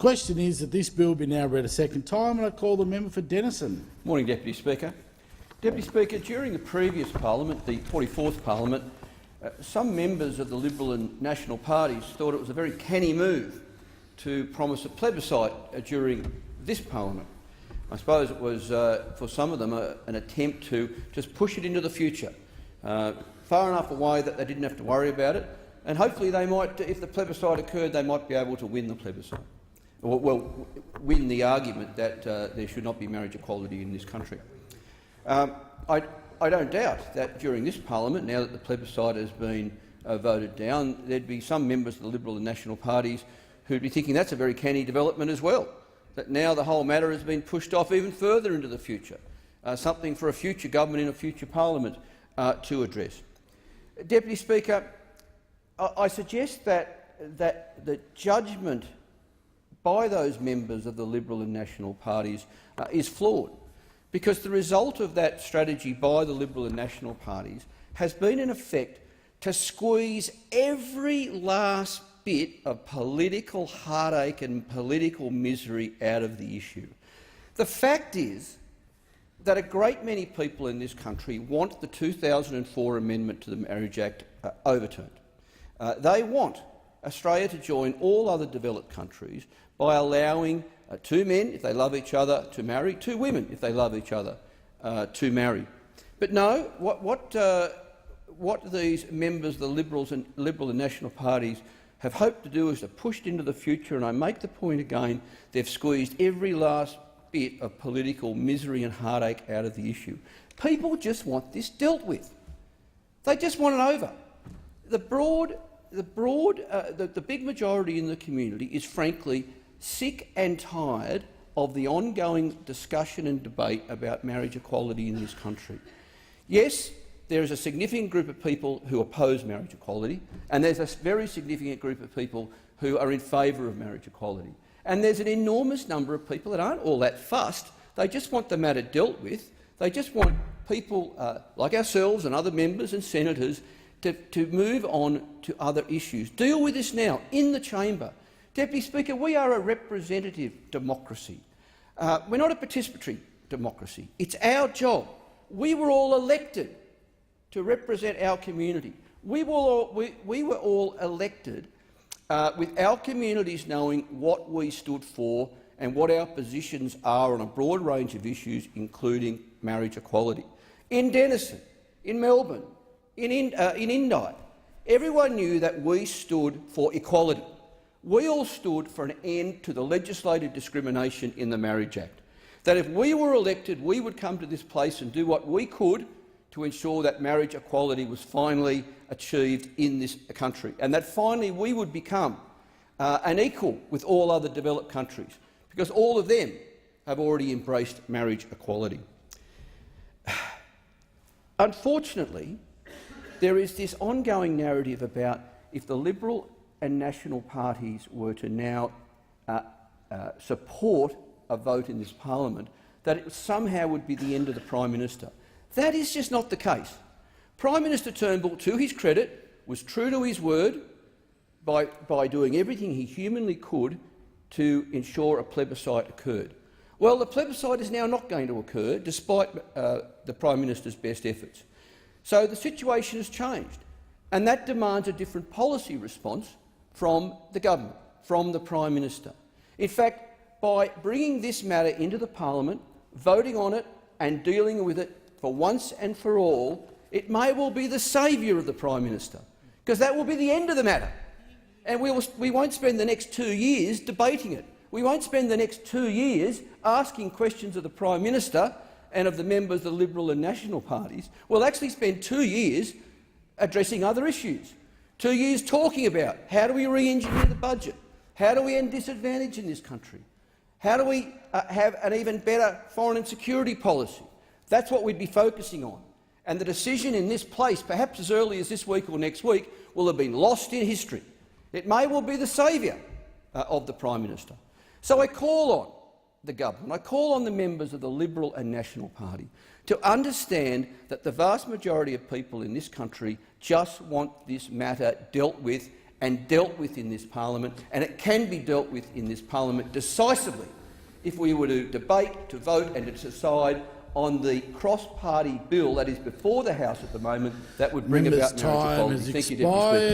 question is that this bill be now read a second time, and I call the member for Denison. Morning, Deputy Speaker. Deputy Speaker, during the previous parliament, the 44th parliament, some members of the Liberal and National parties thought it was a very canny move to promise a plebiscite during this parliament. I suppose it was, for some of them, an attempt to just push it into the future, far enough away that they didn't have to worry about it, and hopefully they might, if the plebiscite occurred, they might be able to win the plebiscite, or well, win the argument that there should not be marriage equality in this country. I don't doubt that during this parliament, now that the plebiscite has been voted down, there'd be some members of the Liberal and National parties who'd be thinking that's a very canny development as well, that now the whole matter has been pushed off even further into the future, something for a future government in a future parliament to address. Deputy Speaker, I suggest that the judgment by those members of the Liberal and National parties is flawed, because the result of that strategy by the Liberal and National parties has been, in effect, to squeeze every last bit of political heartache and political misery out of the issue. The fact is that a great many people in this country want the 2004 amendment to the Marriage Act overturned. They want Australia to join all other developed countries by allowing two men, if they love each other, to marry, two women, if they love each other, to marry. But no, what these members of the Liberal and National parties have hoped to do is to push it into the future, and I make the point again, they've squeezed every last bit of political misery and heartache out of the issue. People just want this dealt with. They just want it over. The big majority in the community is frankly sick and tired of the ongoing discussion and debate about marriage equality in this country. Yes, there is a significant group of people who oppose marriage equality, and there's a very significant group of people who are in favour of marriage equality. And there's an enormous number of people that aren't all that fussed. They just want the matter dealt with. They just want people like ourselves and other members and senators to move on to other issues. Deal with this now, in the chamber. Deputy Speaker, we are a representative democracy. We're not a participatory democracy. It's our job. We were all elected to represent our community. We were all elected with our communities knowing what we stood for and what our positions are on a broad range of issues, including marriage equality. In Denison, in Melbourne, in Indi, everyone knew that we stood for equality. We all stood for an end to the legislative discrimination in the Marriage Act. That if we were elected, we would come to this place and do what we could to ensure that marriage equality was finally achieved in this country, and that finally we would become an equal with all other developed countries, because all of them have already embraced marriage equality. Unfortunately, there is this ongoing narrative about if the Liberal and National parties were to now support a vote in this parliament, that it somehow would be the end of the Prime Minister. That is just not the case. Prime Minister Turnbull, to his credit, was true to his word by doing everything he humanly could to ensure a plebiscite occurred. Well, the plebiscite is now not going to occur, despite the Prime Minister's best efforts. So the situation has changed, and that demands a different policy response from the government, from the Prime Minister. In fact, by bringing this matter into the parliament, voting on it and dealing with it for once and for all, it may well be the saviour of the Prime Minister, because that will be the end of the matter. And we won't spend the next 2 years debating it. We won't spend the next 2 years asking questions of the Prime Minister and of the members of the Liberal and National parties. We'll actually spend 2 years addressing other issues. 2 years talking about how do we re-engineer the budget, how do we end disadvantage in this country, how do we have an even better foreign and security policy. That's what we'd be focusing on. And the decision in this place, perhaps as early as this week or next week, will have been lost in history. It may well be the saviour of the Prime Minister. So I call on the government, I call on the members of the Liberal and National Party to understand that the vast majority of people in this country just want this matter dealt with and dealt with in this parliament, and it can be dealt with in this parliament decisively if we were to debate, to vote and to decide on the cross-party bill that is before the House at the moment that would bring Member's about marriage time equality. has Thank you, Deputy Speaker. expired.